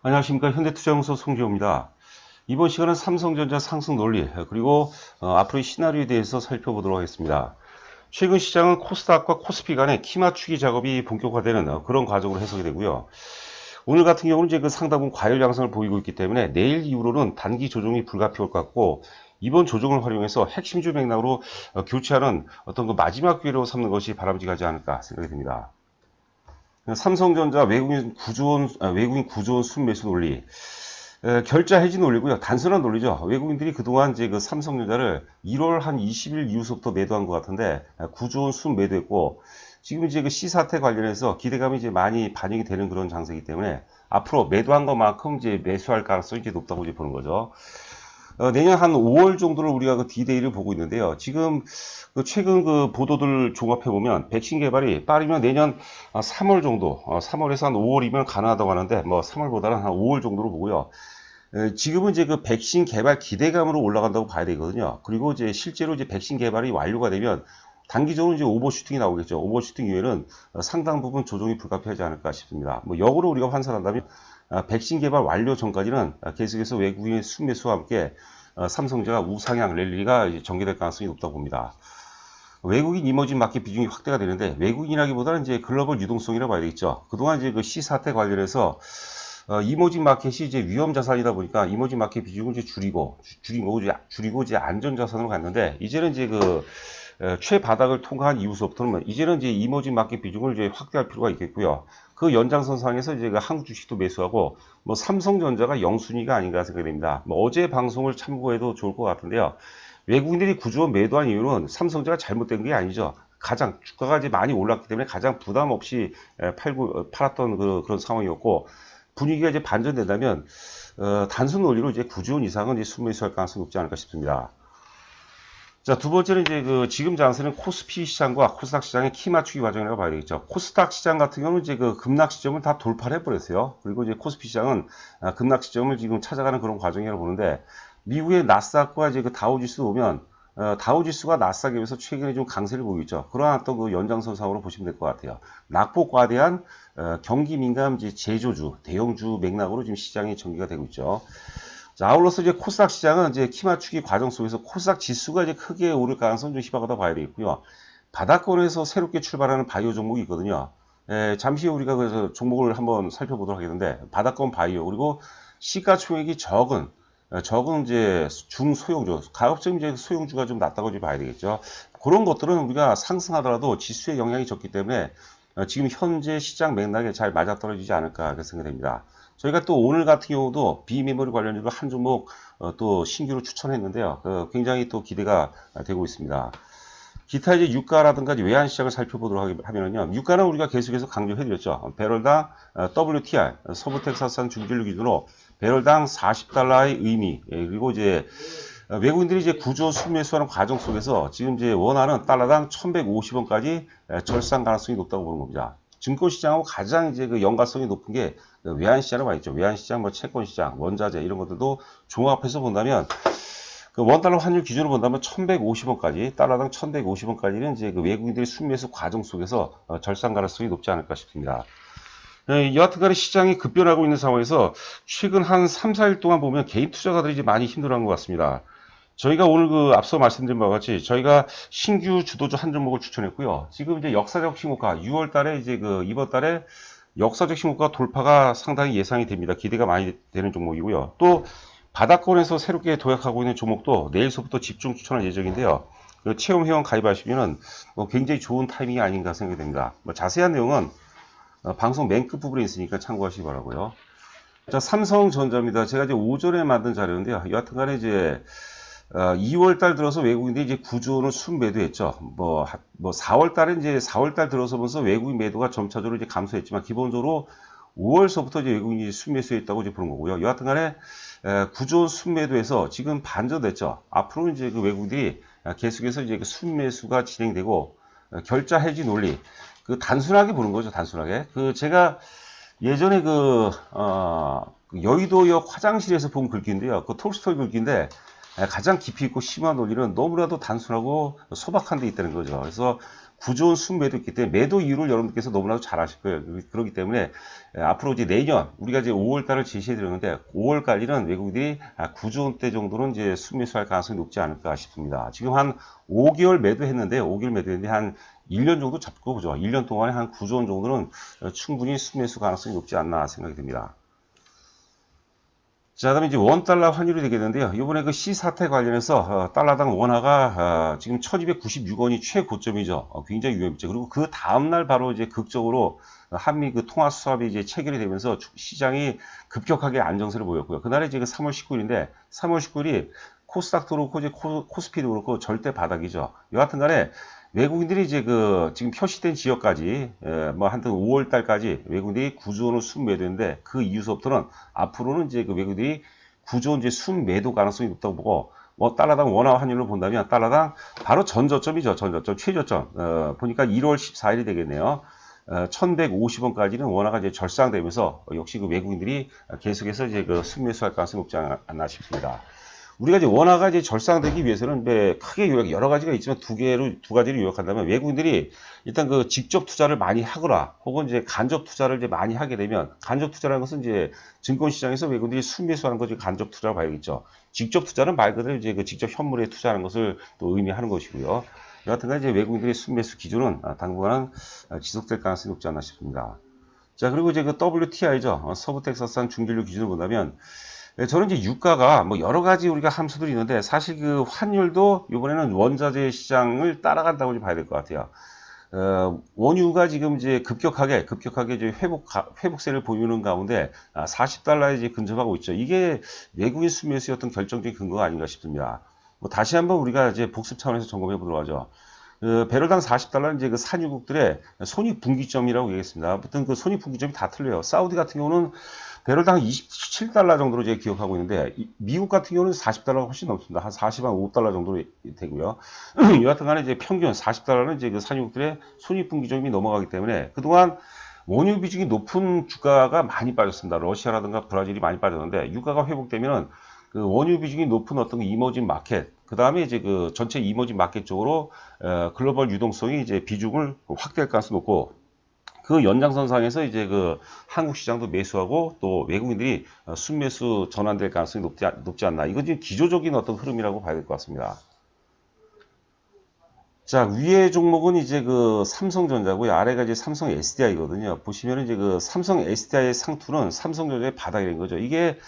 안녕하십니까. 현대투자연구소 송지호입니다. 이번 시간은 삼성전자 상승 논리 그리고 앞으로의 시나리오에 대해서 살펴보도록 하겠습니다. 최근 시장은 코스닥과 코스피 간의 키 맞추기 작업이 본격화되는 그런 과정으로 해석이 되고요. 오늘 같은 경우는 이제 그 상당 부분 과열 양상을 보이고 있기 때문에 내일 이후로는 단기 조정이 불가피할 것 같고, 이번 조정을 활용해서 핵심주 맥락으로 교체하는 어떤 그 마지막 기회로 삼는 것이 바람직하지 않을까 생각이 듭니다. 삼성전자 외국인 구조원 순매수 논리, 결자 해지 논리고요. 단순한 논리죠. 외국인들이 그동안 이제 그 삼성전자를 1월 한 20일 이후부터 매도한 것 같은데, 구조원 순매도했고, 지금 이제 그 C 사태 관련해서 기대감이 이제 많이 반영이 되는 그런 장세이기 때문에 앞으로 매도한 것만큼 이제 매수할 가능성이 이제 높다고 이제 보는 거죠. 내년 한 5월 정도를 우리가 그 디데이를 보고 있는데요. 지금 그 최근 그 보도들 종합해 보면 백신 개발이 빠르면 내년 3월 정도, 3월에서 한 5월이면 가능하다고 하는데, 뭐 3월보다는 한 5월 정도로 보고요. 지금은 이제 그 백신 개발 기대감으로 올라간다고 봐야 되거든요. 그리고 이제 실제로 이제 백신 개발이 완료가 되면 단기적으로 이제 오버슈팅이 나오겠죠. 오버슈팅 이후에는 상당 부분 조정이 불가피하지 않을까 싶습니다. 뭐 역으로 우리가 환산한다면 백신 개발 완료 전까지는 계속해서 외국인의 순매수와 함께 삼성전자 우상향 랠리가 전개될 가능성이 높다고 봅니다. 외국인 이머징 마켓 비중이 확대가 되는데, 외국인이라기보다는 이제 글로벌 유동성이라고 봐야 되겠죠. 그동안 이제 그 C 사태 관련해서 이머징 마켓이 이제 위험 자산이다 보니까 이머징 마켓 비중을 이제 줄이고 이제 안전 자산으로 갔는데, 이제는 이제 그 최바닥을 통과한 이후서부터는 이제는 이제 이머징 마켓 비중을 이제 확대할 필요가 있겠고요. 그 연장선상에서 이제 그 한국 주식도 매수하고, 뭐 삼성전자가 영순위가 아닌가 생각됩니다. 뭐 어제 방송을 참고해도 좋을 것 같은데요. 외국인들이 구조원 매도한 이유는 삼성전자가 잘못된 게 아니죠. 가장 주가가 이제 많이 올랐기 때문에 가장 부담 없이 팔았던 그런 상황이었고, 분위기가 이제 반전된다면 단순 논리로 이제 구조원 이상은 이제 순매수할 가능성이 높지 않을까 싶습니다. 자, 두 번째는 이제 그 지금 장세는 코스피 시장과 코스닥 시장의 키 맞추기 과정이라고 봐야 되겠죠. 코스닥 시장 같은 경우는 이제 그 급락 시점을 다 돌파를 해버렸어요. 그리고 이제 코스피 시장은 급락 시점을 지금 찾아가는 그런 과정이라고 보는데, 미국의 나스닥과 이제 그 다우지수 보면 다우지수가 나스닥에 비해서 최근에 좀 강세를 보이고 있죠. 그러한 또 그 연장선상으로 보시면 될 것 같아요. 낙폭과대한 경기 민감 제조주, 대형주 맥락으로 지금 시장이 전개가 되고 있죠. 자, 아울러서 이제 코스닥 시장은 이제 키 맞추기 과정 속에서 코스닥 지수가 이제 크게 오를 가능성 좀 희박하다 봐야 되겠고요. 바닥권에서 새롭게 출발하는 바이오 종목이 있거든요. 잠시 후에 우리가 그래서 종목을 한번 살펴보도록 하겠는데, 바닥권 바이오, 그리고 시가총액이 적은 이제 중소형주, 가급적 이제 소형주가 좀 낮다고 이제 봐야 되겠죠. 그런 것들은 우리가 상승하더라도 지수에 영향이 적기 때문에 지금 현재 시장 맥락에 잘 맞아떨어지지 않을까 생각이 됩니다. 저희가 또 오늘 같은 경우도 비메모리 관련주로 한 종목 또 신규로 추천했는데요. 굉장히 또 기대가 되고 있습니다. 기타 이제 유가라든가 외환 시장을 살펴보도록 하면은요. 유가는 우리가 계속해서 강조해드렸죠. 배럴당 WTI, 서부텍사스산 중진류 기준으로 배럴당 40달러의 의미, 그리고 이제 외국인들이 이제 구조 순매수하는 과정 속에서 지금 이제 원하는 달러당 1150원까지 절상 가능성이 높다고 보는 겁니다. 증권시장하고 가장 이제 그 연관성이 높은 게 외환시장이라고 있죠. 외환시장, 뭐 채권시장, 원자재 이런 것들도 종합해서 본다면 그 원달러 환율 기준으로 본다면 1150원까지, 달러당 1150원까지는 이제 그 외국인들의 순매수 과정 속에서 절상 가능성이 높지 않을까 싶습니다. 여하튼간에 시장이 급변하고 있는 상황에서 최근 한 3, 4일 동안 보면 개인 투자가들이 이제 많이 힘들어한 것 같습니다. 저희가 오늘 그 앞서 말씀드린 바와 같이 저희가 신규 주도주 한 종목을 추천했고요. 지금 이제 역사적 신고가 6월 달에 이제 그 이번 달에 역사적 신고가 돌파가 상당히 예상이 됩니다. 기대가 많이 되는 종목이고요. 또 바닥권에서 새롭게 도약하고 있는 종목도 내일서부터 집중 추천할 예정인데요. 그 체험 회원 가입하시면은 뭐 굉장히 좋은 타이밍이 아닌가 생각이 됩니다. 뭐 자세한 내용은 방송 맨 끝 부분에 있으니까 참고하시기 바라고요. 자, 삼성전자입니다. 제가 이제 오전에 만든 자료인데요. 여하튼간에 이제 2월 달 들어서 외국인들이 이제 9조 원을 순매도했죠. 뭐 4월 달에 이제 4월 달 들어서면서 외국인 매도가 점차적으로 이제 감소했지만, 기본적으로 5월서부터 이제 외국인이 순매수했다고 이제 보는 거고요. 여하튼간에 9조 원 순매도에서 지금 반전됐죠. 앞으로 이제 그 외국인들이 계속해서 이제 그 순매수가 진행되고, 결자 해지 논리, 그 단순하게 보는 거죠. 단순하게. 그 제가 예전에 여의도역 화장실에서 본 글귀인데요. 그 톨스토이 글귀인데, 가장 깊이 있고 심한 논리는 너무나도 단순하고 소박한 데 있다는 거죠. 그래서 구조원 순매도 있기 때문에 매도 이유를 여러분께서 너무나도 잘 아실 거예요. 그렇기 때문에 앞으로 이제 내년 우리가 이제 5월달을 제시해 드렸는데 5월까지는 외국인들이 구조원대 정도는 이제 순매수할 가능성이 높지 않을까 싶습니다. 지금 한 5개월 매도했는데 5개월 매도했는데 한 1년 정도 잡고 보죠. 1년 동안에 한 9조 원 정도는 충분히 순매수 가능성이 높지 않나 생각이 듭니다. 자, 그다음에 이제 원달러 환율이 되겠는데요. 이번에 그 C 사태 관련해서 달러당 원화가 지금 1296원이 최고점이죠. 굉장히 위험했죠. 그리고 그 다음날 바로 이제 극적으로 한미 그 통화 수합이 이제 체결이 되면서 시장이 급격하게 안정세를 보였고요. 그날이 이제 3월 19일인데 3월 19일이 코스닥도 그렇고 이제 코스피도 그렇고 절대 바닥이죠. 여하튼 간에 외국인들이 이제 그 지금 표시된 지역까지 뭐 한튼 5월 달까지 외국인들이 9조 원을 순매도했는데 그 이후서부터는 앞으로는 이제 그 외국인들이 9조 원 이제 순매도 가능성이 높다고 보고 뭐 달러당 원화 환율로 본다면 달러당 바로 전저점이죠. 전저점 최저점 보니까 1월 14일이 되겠네요. 1150원까지는 원화가 이제 절상되면서 역시 그 외국인들이 계속해서 이제 그 순매수할 가능성이 높지 않나 싶습니다. 우리가 이제 원화가 이제 절상되기 위해서는 크게 요약 여러 가지가 있지만 두 가지를 요약한다면 외국인들이 일단 그 직접 투자를 많이 하거나 혹은 이제 간접 투자를 이제 많이 하게 되면 간접 투자라는 것은 이제 증권 시장에서 외국인들이 순매수하는 것이 간접 투자로 봐야겠죠. 직접 투자는 말 그대로 이제 그 직접 현물에 투자하는 것을 또 의미하는 것이고요. 여하튼간 이제 외국인들의 순매수 기준은 당분간은 지속될 가능성이 높지 않나 싶습니다. 자, 그리고 이제 그 WTI죠. 서부 텍사스산 중진류 기준을 본다면 저는 이제 유가가 뭐 여러 가지 우리가 함수들이 있는데 사실 그 환율도 이번에는 원자재 시장을 따라간다고 봐야 될 것 같아요. 원유가 지금 이제 급격하게 이제 회복세를 보이는 가운데 40달러에 이제 근접하고 있죠. 이게 외국인 순매수였던 결정적인 근거가 아닌가 싶습니다. 뭐 다시 한번 우리가 이제 복습 차원에서 점검해 보도록 하죠. 배럴당 40달러는 이제 그 산유국들의 손익분기점이라고 얘기했습니다. 아무튼 그 손익분기점이 다 틀려요. 사우디 같은 경우는 배럴당 27달러 정도로 제가 기억하고 있는데 미국 같은 경우는 40달러가 훨씬 넘습니다. 한 45달러 정도 되고요. 여하튼 간에 이제 평균 40달러는 이제 그 산유국들의 손익분기점이 넘어가기 때문에 그동안 원유 비중이 높은 주가가 많이 빠졌습니다. 러시아라든가 브라질이 많이 빠졌는데 유가가 회복되면 그 원유 비중이 높은 어떤 이머징 마켓, 그 다음에 이제 그 전체 이머징 마켓 쪽으로 글로벌 유동성이 이제 비중을 확대할 가능성이 높고 그 연장선상에서 이제 그 한국 시장도 매수하고 또 외국인들이 순매수 전환될 가능성이 높지 않나. 이건 지금 기조적인 어떤 흐름이라고 봐야 될 것 같습니다. 자, 위에 종목은 이제 그 삼성전자고요. 아래가 이제 삼성 SDI거든요. 보시면 이제 그 삼성 SDI의 상투는 삼성전자의 바닥이라는 거죠. 이게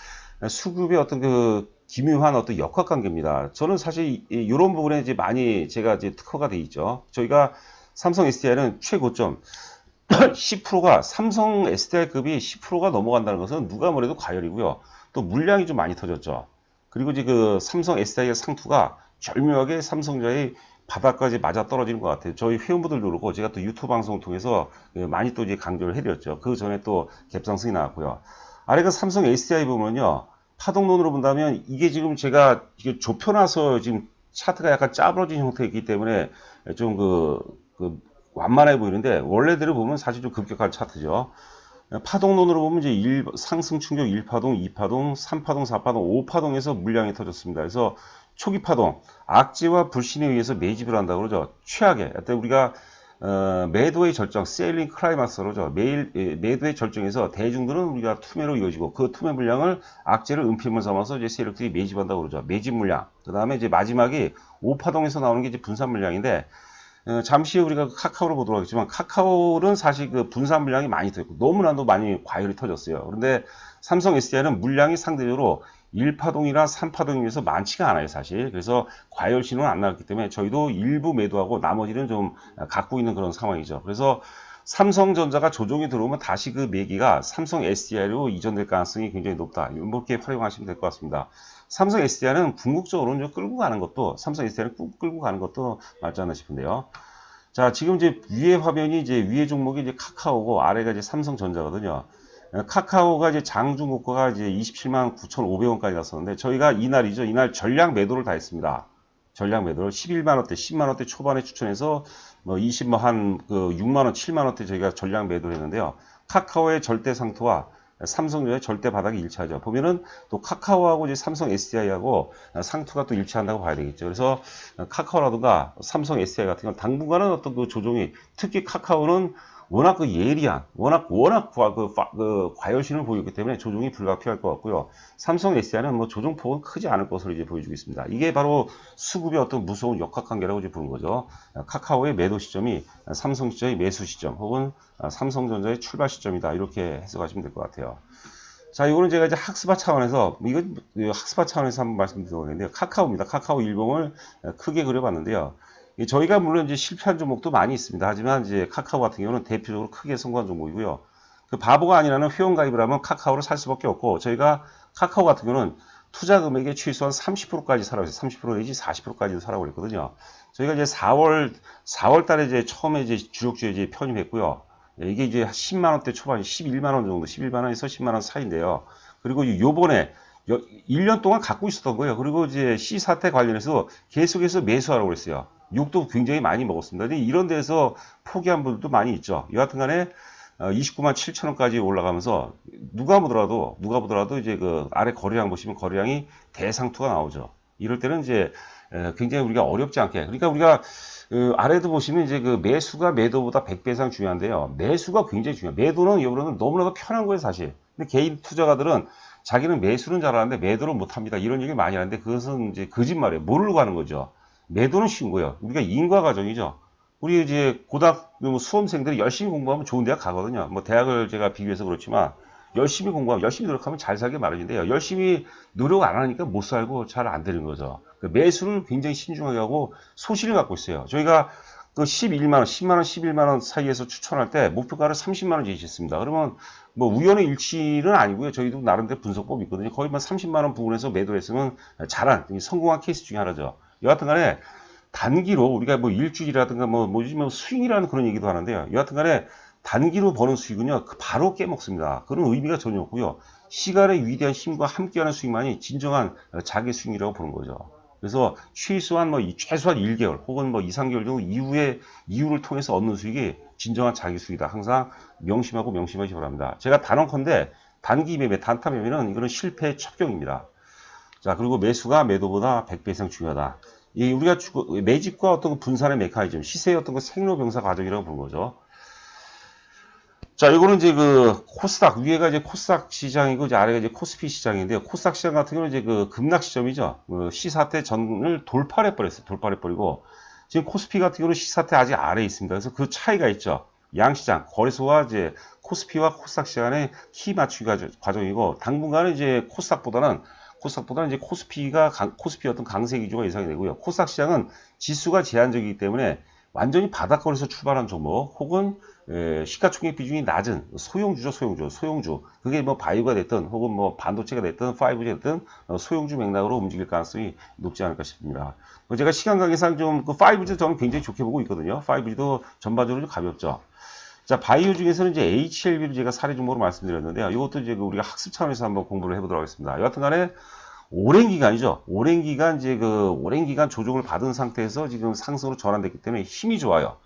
수급의 어떤 그 기묘한 어떤 역학관계입니다. 저는 사실 이런 부분에 이제 많이 제가 이제 특허가 돼 있죠. 저희가 삼성 SDI는 최고점 10%가 삼성 SDI급이 10%가 넘어간다는 것은 누가 뭐래도 과열이고요. 또 물량이 좀 많이 터졌죠. 그리고 이제 그 삼성 SDI의 상투가 절묘하게 삼성전자의 바닥까지 맞아 떨어지는 것 같아요. 저희 회원분들도 그렇고 제가 또 유튜브 방송을 통해서 많이 또 이제 강조를 해드렸죠. 그 전에 또 갭상승이 나왔고요. 아래가 삼성 SDI 보면요. 파동론으로 본다면 이게 지금 제가 이게 좁혀놔서 지금 차트가 약간 짜부러진 형태이기 때문에 좀 완만해 보이는데 원래대로 보면 사실 좀 급격한 차트죠. 파동론으로 보면 이제 상승 충격 1파동, 2파동, 3파동, 4파동, 5파동에서 물량이 터졌습니다. 그래서 초기 파동, 악재와 불신에 의해서 매집을 한다고 그러죠. 최악의, 우리가 매도의 절정, 세일링 클라이막스로 그러죠. 매도의 절정에서 대중들은 우리가 투매로 이어지고 그 투매 물량을 악재를 은폐물 삼아서 이제 세력들이 매집한다고 그러죠. 매집 물량. 그 다음에 이제 마지막이 5파동에서 나오는 게 이제 분산 물량인데 잠시 후에 우리가 카카오를 보도록 하겠지만 카카오는 사실 그 분산 물량이 많이 터졌고 너무나도 많이 과열이 터졌어요. 그런데 삼성 SDI는 물량이 상대적으로 1파동이나 3파동에 비해서 많지가 않아요, 사실. 그래서 과열 신호는 안 나왔기 때문에 저희도 일부 매도하고 나머지는 좀 갖고 있는 그런 상황이죠. 그래서 삼성전자가 조정이 들어오면 다시 그 매기가 삼성 SDI로 이전될 가능성이 굉장히 높다. 이렇게 활용하시면 될 것 같습니다. 삼성 SDI는 궁극적으로는 좀 끌고 가는 것도, 삼성 SDI를 끌고 가는 것도 맞지 않나 싶은데요. 자, 지금 이제 위에 화면이 이제 위에 종목이 이제 카카오고 아래가 이제 삼성전자거든요. 카카오가 이제 장중고가가 이제 27만 9,500원까지 갔었는데 저희가 이날이죠. 이날 전량 매도를 다 했습니다. 전량 매도를 11만원대, 10만원대 초반에 추천해서 뭐 20만 한 그 6만원, 7만원대 저희가 전량 매도를 했는데요. 카카오의 절대 상투와 삼성전자 절대 바닥이 일치하죠. 보면은 또 카카오하고 이제 삼성 SDI하고 상투가 또 일치한다고 봐야 되겠죠. 그래서 카카오라든가 삼성 SDI 같은 경우는 당분간은 어떤 그 조정이, 특히 카카오는 워낙 그 예리한, 워낙 과열신을 보였기 때문에 조정이 불가피할 것 같고요. 삼성 SDI는 뭐 조정폭은 크지 않을 것으로 이제 보여주고 있습니다. 이게 바로 수급의 어떤 무서운 역학관계라고 이제 보는 거죠. 카카오의 매도 시점이 삼성전자의 매수 시점, 혹은 삼성전자의 출발 시점이다. 이렇게 해석하시면 될 것 같아요. 자, 이거는 제가 이제 학습화 차원에서, 이건 학습화 차원에서 한번 말씀드리겠는데요. 카카오입니다. 카카오 일봉을 크게 그려봤는데요. 저희가 물론 이제 실패한 종목도 많이 있습니다. 하지만 이제 카카오 같은 경우는 대표적으로 크게 성공한 종목이고요. 그 바보가 아니라는 회원가입을 하면 카카오를 살 수밖에 없고, 저희가 카카오 같은 경우는 투자 금액의 최소한 30%까지 사라고 했어요. 30% 내지 40%까지도 사라고 그랬거든요. 저희가 이제 4월 달에 이제 처음에 이제 주력주에 이제 편입했고요. 이게 이제 10만원대 초반, 11만원 정도, 11만원에서 10만원 사이인데요. 그리고 요번에 1년 동안 갖고 있었던 거예요. 그리고 이제 C 사태 관련해서 계속해서 매수하라고 그랬어요. 욕도 굉장히 많이 먹었습니다. 근데 이런 데서 포기한 분들도 많이 있죠. 여하튼 간에 29만 7천원까지 올라가면서 누가 보더라도 이제 그 아래 거래량 보시면 거래량이 대상투가 나오죠. 이럴 때는 이제 굉장히 우리가 어렵지 않게, 그러니까 우리가 아래도 보시면 이제 그 매수가 매도보다 100배 이상 중요한데요. 매수가 굉장히 중요해요. 매도는 여러분 너무나도 편한 거예요, 사실. 근데 개인 투자가들은 자기는 매수는 잘하는데 매도를 못합니다. 이런 얘기 많이 하는데 그것은 이제 거짓말이에요. 모르고 하는 거죠. 매도는 쉬운 거예요. 우리가 인과 과정이죠. 우리 이제 고등학교 수험생들이 열심히 공부하면 좋은 대학 가거든요. 뭐 대학을 제가 비교해서 그렇지만 열심히 공부하면, 열심히 노력하면 잘 살게 마련인데요. 열심히 노력 안 하니까 못 살고 잘 안 되는 거죠. 그 매수를 굉장히 신중하게 하고 소신을 갖고 있어요. 저희가 그 11만원, 10만원, 11만원 사이에서 추천할 때 목표가를 30만원 제시했습니다. 그러면 뭐 우연의 일치는 아니고요. 저희도 나름대로 분석법이 있거든요. 거의 뭐 30만원 부근에서 매도를 했으면 잘한, 성공한 케이스 중에 하나죠. 여하튼 간에 단기로 우리가 뭐 일주일이라든가 뭐 스윙이라는 그런 얘기도 하는데요. 여하튼 간에 단기로 버는 수익은요, 바로 깨먹습니다. 그런 의미가 전혀 없고요. 시간의 위대한 힘과 함께하는 수익만이 진정한 자기 수익이라고 보는 거죠. 그래서 최소한 1개월 혹은 2, 3개월 정도 이후를 통해서 얻는 수익이 진정한 자기 수익이다. 항상 명심하시기 바랍니다. 제가 단언컨대 단기 매매, 단타 매매는 이거는 실패의 첩경입니다. 자, 그리고 매수가 매도보다 100배 이상 중요하다. 우리가 매집과 어떤 분산의 메커니즘, 시세의 어떤 그 생로병사 과정이라고 보는 거죠. 자, 이거는 이제 그 코스닥, 위에가 이제 코스닥 시장이고 이제 아래가 이제 코스피 시장인데요. 코스닥 시장 같은 경우는 이제 그 급락 시점이죠. C4태 전을 돌파해 버렸어요. 돌파해 버리고 지금 코스피 같은 경우는 C4태 아직 아래에 있습니다. 그래서 그 차이가 있죠. 양시장, 거래소와 이제 코스피와 코스닥 시장의 키 맞추기 과정이고, 당분간은 이제 코스닥보다는 이제 코스피 어떤 강세 기조가 예상이 되고요. 코스닥 시장은 지수가 제한적이기 때문에 완전히 바닥거리에서 출발한 종목, 혹은 시가총액 비중이 낮은 소형주죠, 소형주. 그게 뭐 바이오가 됐든, 혹은 뭐 반도체가 됐든, 5G가 됐든, 소형주 맥락으로 움직일 가능성이 높지 않을까 싶습니다. 제가 시간 관계상 좀, 그 5G 저는 굉장히 좋게 보고 있거든요. 5G도 전반적으로 좀 가볍죠. 자, 바이오 중에서는 이제 HLB를 제가 사례 종목으로 말씀드렸는데요. 이것도 이제 우리가 학습 차원에서 한번 공부를 해보도록 하겠습니다. 여하튼 간에, 오랜 기간이죠. 오랜 기간 조정을 받은 상태에서 지금 상승으로 전환됐기 때문에 힘이 좋아요.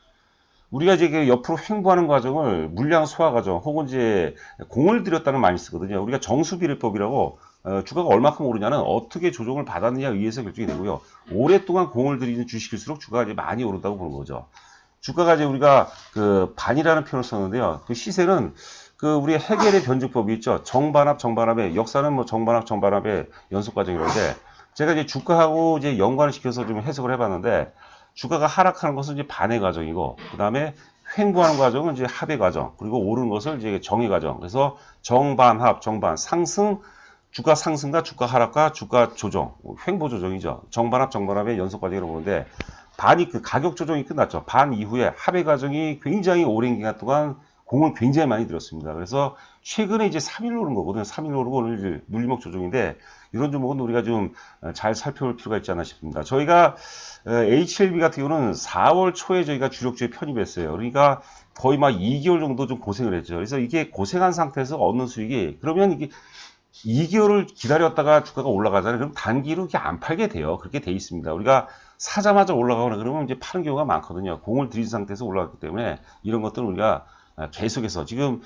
우리가 이제 그 옆으로 횡보하는 과정을 물량 소화 과정, 혹은 이제 공을 들였다는 말이 쓰거든요. 우리가 정수비례법이라고, 주가가 얼마큼 오르냐는 어떻게 조정을 받았느냐에 의해서 결정이 되고요. 오랫동안 공을 들이는 주식일수록 주가가 이제 많이 오른다고 보는 거죠. 주가가 이제 우리가 그 반이라는 표현을 썼는데요. 그 시세는 그 우리 해겔의 변증법이 있죠. 정반합의 역사는 뭐 정반합의 연속 과정이라는데, 제가 이제 주가하고 이제 연관을 시켜서 좀 해석을 해봤는데, 주가가 하락하는 것은 이제 반의 과정이고, 그 다음에 횡보하는 과정은 이제 합의 과정, 그리고 오르는 것을 이제 정의 과정. 그래서 정반, 상승, 주가 상승과 주가 하락과 주가 조정, 횡보 조정이죠. 정반합의 연속 과정이라고 보는데, 반이 그 가격 조정이 끝났죠. 반 이후에 합의 과정이 굉장히 오랜 기간 동안 공을 굉장히 많이 들였습니다. 그래서 최근에 이제 3일 오른 거거든요. 3일 오르고 오늘 이제 눌림목 조정인데, 이런 종목은 우리가 좀 잘 살펴볼 필요가 있지 않나 싶습니다. 저희가 HLB 같은 경우는 4월 초에 저희가 주력주에 편입했어요. 그러니까 거의 막 2개월 정도 좀 고생을 했죠. 그래서 이게 고생한 상태에서 얻는 수익이, 그러면 이게 2개월을 기다렸다가 주가가 올라가잖아요. 그럼 단기로 이렇게 안 팔게 돼요. 그렇게 돼 있습니다. 우리가 사자마자 올라가거나 그러면 이제 파는 경우가 많거든요. 공을 들인 상태에서 올라갔기 때문에 이런 것들은 우리가 계속해서 지금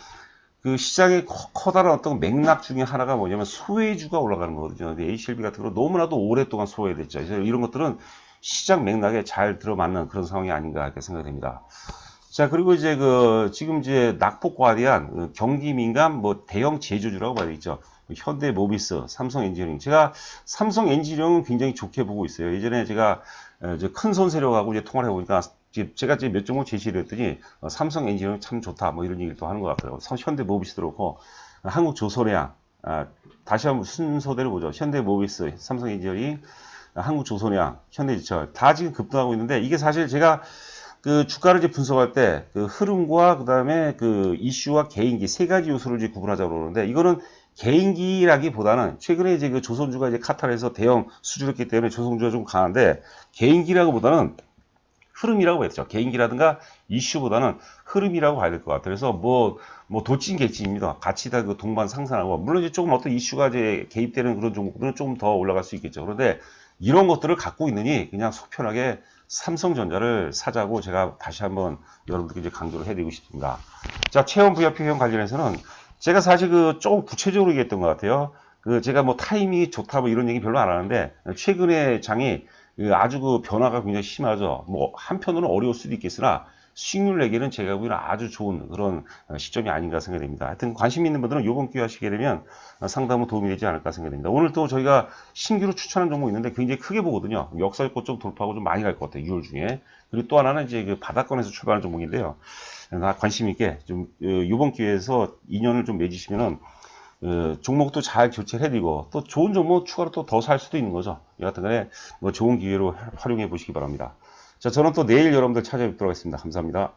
그 시장의 커다란 어떤 맥락 중에 하나가 뭐냐면 소외주가 올라가는 거거든요. 근데 HLB 같은 경우는 너무나도 오랫동안 소외됐죠. 그래서 이런 것들은 시장 맥락에 잘 들어맞는 그런 상황이 아닌가 이렇게 생각이 됩니다. 자, 그리고 이제 지금 이제 낙폭 과대한 경기 민감 뭐 대형 제조주라고 봐야 되겠죠. 현대 모비스, 삼성 엔지니어링. 제가 삼성 엔지니어링은 굉장히 좋게 보고 있어요. 예전에 제가 큰 손 세력하고 이제 통화를 해보니까 제가 이제 몇 종목 제시를 했더니 삼성 엔지니어링 참 좋다 뭐 이런 얘기를 또 하는 것 같아요. 현대 모비스도 그렇고 한국 조선해양, 다시 한번 순서대로 보죠. 현대 모비스, 삼성 엔지니어링, 한국 조선해양, 현대제철 다 지금 급등하고 있는데 이게 사실 제가 그 주가를 이제 분석할 때 그 흐름과 그다음에 그 이슈와 개인기 세 가지 요소를 이제 구분하자고 그러는데 이거는 개인기라기보다는 최근에 이제 그 조선주가 이제 카타르에서 대형 수주했기 때문에 조선주가 좀 강한데 개인기라기보다는 흐름이라고 했죠. 개인기라든가 이슈보다는 흐름이라고 봐야 될 것 같아요. 그래서 뭐 도찐개찐입니다. 같이 다 그 동반 상승하고 물론 이제 조금 어떤 이슈가 이제 개입되는 그런 종목들은 조금 더 올라갈 수 있겠죠. 그런데 이런 것들을 갖고 있느니 그냥 속 편하게 삼성전자를 사자고 제가 다시 한번 여러분들께 이제 강조를 해드리고 싶습니다. 자, 체험 VIP형 관련해서는 제가 사실 조금 구체적으로 얘기했던 것 같아요. 제가 뭐 타이밍이 좋다 뭐 이런 얘기 별로 안 하는데 최근에 장이 아주 변화가 굉장히 심하죠. 뭐 한편으로는 어려울 수도 있겠으나 수익률 내기는 제가 보기에는 아주 좋은 그런 시점이 아닌가 생각이 됩니다. 하여튼 관심 있는 분들은 이번 기회 하시게 되면 상당히 도움이 되지 않을까 생각이 됩니다. 오늘 또 저희가 신규로 추천한 종목 있는데 굉장히 크게 보거든요. 역사의 고점 돌파하고 좀 많이 갈 것 같아요. 6월 중에. 그리고 또 하나는 이제 그 바닥권에서 출발하는 종목인데요. 관심 있게 좀 이번 기회에서 인연을 좀 맺으시면은 종목도 잘 교체를 해드리고 또 좋은 종목 추가로 또 더 살 수도 있는 거죠. 여하튼 간에 뭐 좋은 기회로 활용해 보시기 바랍니다. 자, 저는 또 내일 여러분들 찾아뵙도록 하겠습니다. 감사합니다.